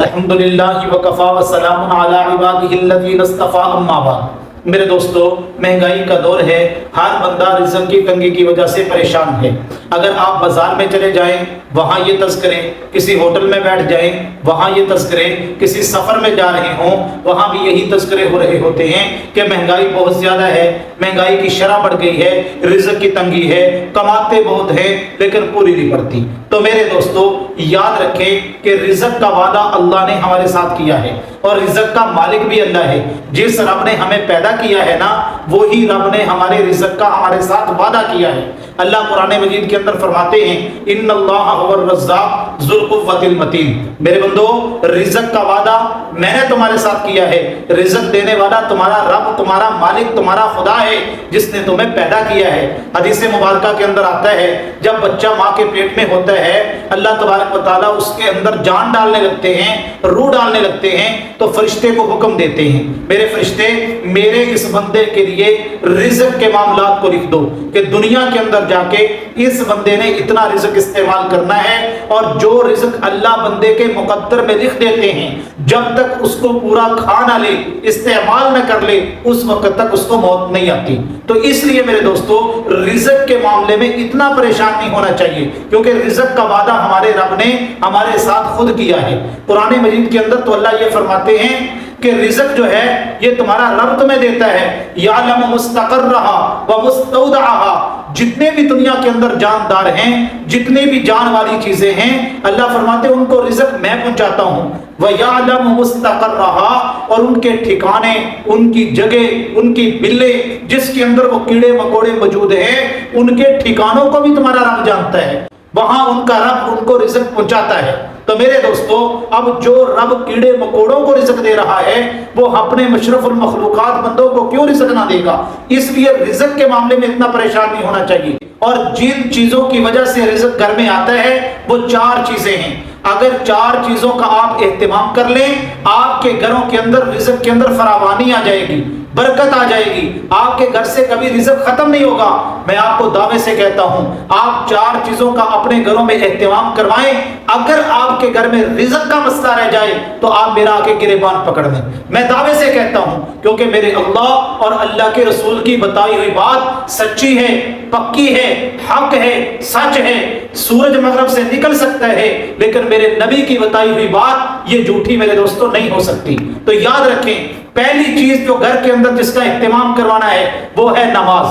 الحمدللہ وکفا وسلام علی عبادہ الذین اصطفی اما بعد۔ میرے دوستو، مہنگائی کا دور ہے، ہر بندہ رزق کی تنگی کی وجہ سے پریشان ہے۔ اگر آپ بازار میں چلے جائیں وہاں یہ تذکرے، کسی ہوٹل میں بیٹھ جائیں وہاں یہ تذکرے، کسی سفر میں جا رہے ہوں وہاں بھی یہی تذکرے ہو رہے ہوتے ہیں کہ مہنگائی بہت زیادہ ہے، مہنگائی کی شرح بڑھ گئی ہے، رزق کی تنگی ہے، کماتے بہت ہیں لیکن پوری نہیں پڑتی۔ تو میرے دوستو، یاد رکھیں کہ رزق کا وعدہ اللہ نے ہمارے ساتھ کیا ہے اور رزق کا مالک بھی اللہ ہے۔ جس رب نے ہمیں پیدا کیا ہے نا، وہی رب نے ہمارے رزق کا ہمارے ساتھ وعدہ کیا ہے۔ اللہ قرآن مجید کے اندر فرماتے ہیں ان اللہ هو الرزاق ذو القوۃ المتین۔ میرے بندو، رزق کا وعدہ میں نے تمہارے ساتھ کیا ہے۔ رزق دینے والا تمہارا رب، تمہارا مالک، تمہارا خدا ہے جس نے تمہیں پیدا کیا ہے۔ حدیث مبارکہ کے اندر آتا ہے جب بچہ ماں کے پیٹ میں ہوتا ہے، اللہ تبارک و تعالیٰ اس کے اندر جان ڈالنے لگتے ہیں، روح ڈالنے لگتے ہیں، تو فرشتے کو حکم دیتے ہیں میرے فرشتے میرے اس بندے کے لیے رزق کے معاملات کو لکھ دو کہ دنیا کے اندر جا کے اس بندے نے اتنا رزق استعمال کرنا ہے، اور جو رزق اللہ بندے کے مقدر میں لکھ دیتے ہیں جب تک اس کو پورا کھا نہ لے، استعمال نہ کر لے، اس وقت تک اس کو موت نہیں آتی۔ تو اس لیے میرے دوستو، رزق کے معاملے میں اتنا پریشان نہیں ہونا چاہیے، کیونکہ رزق کا وعدہ ہمارے رب نے ہمارے ساتھ خود کیا ہے۔ قرآن مجید کے اندر تو اللہ یہ فرماتے ہیں کہ رزق جو ہے یہ تمہارا رب تمہیں دیتا ہے، یعلم مستقرہا ومستودعہا۔ جتنے بھی دنیا کے اندر جاندار ہیں، جتنے بھی جان والی چیزیں ہیں، اللہ فرماتے ہیں ان کو رزق میں پہنچاتا ہوں۔ وَيَعْلَمُ مُسْتَقَرَّهَا، اور ان کے ٹھکانے، ان کی جگہ، ان کی بلے جس کے اندر وہ کیڑے مکوڑے موجود ہیں، ان کے ٹھکانوں کو بھی تمہارا رب جانتا ہے، وہاں ان کا رب ان کو رزق پہنچاتا ہے۔ تو میرے دوستو، اب جو رب کیڑے مکوڑوں کو رزق دے رہا ہے وہ اپنے مشرف المخلوقات بندوں کو کیوں رزق نہ دے گا؟ اس لیے رزق کے معاملے میں اتنا پریشان نہیں ہونا چاہیے۔ اور جن چیزوں کی وجہ سے رزق گھر میں آتا ہے وہ 4 چیزیں ہیں۔ اگر 4 چیزوں کا آپ اہتمام کر لیں، آپ کے گھروں کے اندر رزق کے اندر فراوانی آ جائے گی، برکت آ جائے گی، آپ کے گھر سے کبھی رزق ختم نہیں ہوگا۔ میں آپ کو دعوے سے کہتا ہوں، آپ 4 چیزوں کا اپنے گھروں میں اہتمام کروائیں، اگر آپ کے گھر میں رزق کا مسئلہ رہ جائے تو آپ میرا آ کے گریبان پکڑ لیں۔ میں دعوے سے کہتا ہوں کیونکہ میرے اللہ اور اللہ کے رسول کی بتائی ہوئی بات سچی ہے، پکی ہے، حق ہے، سچ ہے۔ سورج مغرب سے نکل سکتا ہے لیکن میرے نبی کی بتائی ہوئی بات یہ جھوٹی میرے دوستوں نہیں ہو سکتی۔ تو یاد رکھیں، پہلی چیز جو گھر کے اندر جس کا اہتمام کروانا ہے وہ ہے نماز۔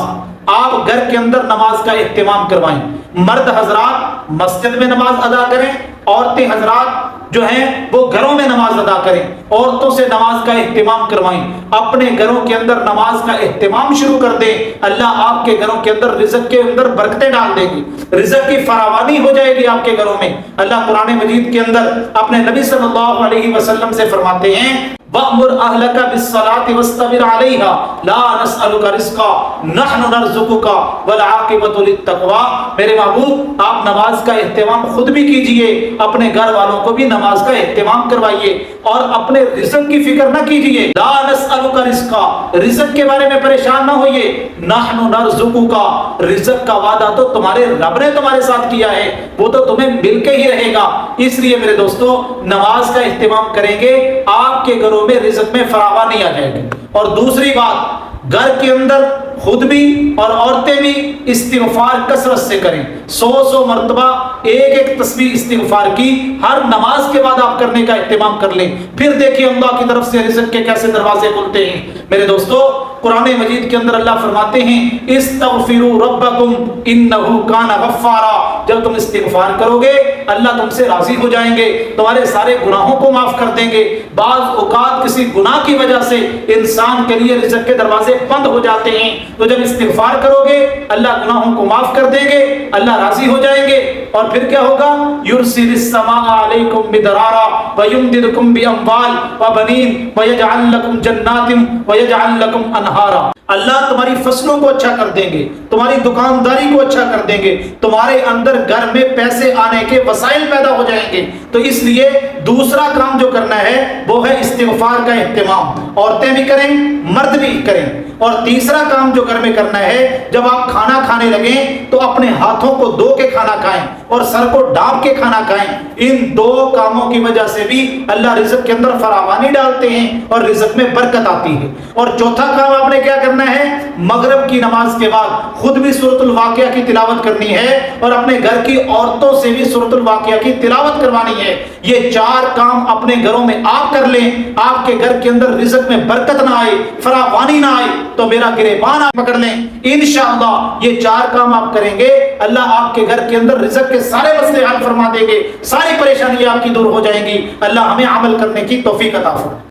آپ گھر کے اندر نماز کا اہتمام کروائیں۔ مرد حضرات مسجد میں نماز ادا کریں، عورتیں حضرات جو ہیں وہ گھروں میں نماز ادا کریں، عورتوں سے نماز کا اہتمام کروائیں، اپنے گھروں کے اندر نماز کا اہتمام شروع کر دیں۔ اللہ آپ کے گھروں کے اندر رزق کے اندر برکتیں ڈال دے گی، رزق کی فراوانی ہو جائے گی آپ کے گھروں میں۔ اللہ قرآن مجید کے اندر اپنے نبی صلی اللہ علیہ وسلم سے فرماتے ہیں وَأْمُرْ أَهْلَكَ بِالصَّلَاةِ وَاسْتَبِرْ عَلَيْهَا لَا نَسْأَلُكَ رِزْقًا نَحْنُ نَرْزُقُكَ وَالْعَاقِبَةُ لِلتَّقْوَىٰ۔ میرے محبوب، آپ نماز کا اہتمام خود بھی کیجئے، اپنے گھر والوں کو بھی نماز کا اہتمام کروائیے، اور اپنے رزق کی فکر نہ کیجئے۔ لَا نَسْأَلُكَ رِزْقًا، رزق کے بارے میں پریشان نہ ہوئیے۔ نَحْنُ نَرْزُقُكَ، رزق کا وعدہ تو تمہارے رب نے تمہارے ساتھ کیا ہے، وہ تو تمہیں مل کے ہی رہے گا۔ اس لیے میرے دوستو، نماز کا اہتمام کریں گے، آپ کے گھروں میں رزق میں فراوانی آ جائے گی۔ اور دوسری بات، گھر کے اندر خود بھی اور عورتیں بھی استغفار کثرت سے کریں۔ 100 مرتبہ ایک تسبیح استغفار کی ہر نماز کے بعد آپ کرنے کا اہتمام کر لیں، پھر دیکھیں اللہ کی طرف سے رزق کے کیسے دروازے کھلتے ہیں۔ میرے دوستو، قرآن مجید کے اندر اللہ فرماتے ہیں استغفروا ربکم انہ کان غفارا۔ جب تم استغفار کرو گے اللہ تم سے راضی ہو جائیں گے، تمہارے سارے گناہوں کو معاف کر دیں گے۔ بعض اوقات کسی گناہ کی وجہ سے انسان کے لیے رزق کے دروازے بند ہو جاتے ہیں، تو جب استغفار کرو گے اللہ گناہوں کو معاف کر دیں گے، اللہ راضی ہو جائیں گے۔ اور پھر کیا ہوگا؟ یرسل السماء علیکم مدرارا ویمددکم باموال وبنین ویجعل لکم جنات ویجعل لکم انہارا۔ اللہ تمہاری فصلوں کو اچھا کر دیں گے، تمہاری دکانداری کو اچھا کر دیں گے، تمہارے اندر گھر میں پیسے آنے کے وسائل پیدا ہو جائیں گے۔ تو اس لیے دوسرا کام جو کرنا ہے وہ ہے استغفار کا اہتمام، عورتیں بھی کریں، مرد بھی کریں۔ اور تیسرا کام جو گھر میں کرنا ہے، جب آپ کھانا کھانے لگیں تو اپنے ہاتھوں کو دھو کے کھانا کھائیں، اور سر کو ڈانپ کے کھانا کھائیں، ان دو کاموں کی وجہ سے بھی اللہ رزق کے اندر فراوانی ڈالتے ہیں اور رزق میں برکت آتی ہے۔ اور چوتھا کام آپ نے کیا کرنا ہے، مغرب کی نماز کے بعد خود بھی سورۃ الواقعہ کی تلاوت کرنی ہے اور اپنے گھر کی عورتوں سے بھی سورۃ الواقعہ کی تلاوت کروانی ہے۔ یہ چار کام اپنے گھروں میں آپ کر لیں، آپ کے گھر کے اندر رزق میں برکت نہ آئے، فراوانی نہ آئے تو میرا گریبان آپ پکڑ لیں، انشاءاللہ یہ چار کام آپ کریں گے، اللہ آپ کے گھر کے اندر رزق کے سارے مسئلے حل فرما دیں گے، ساری پریشانیاں آپ کی دور ہو جائیں گی۔ اللہ ہمیں عمل کرنے کی توفیق عطا فرمائے۔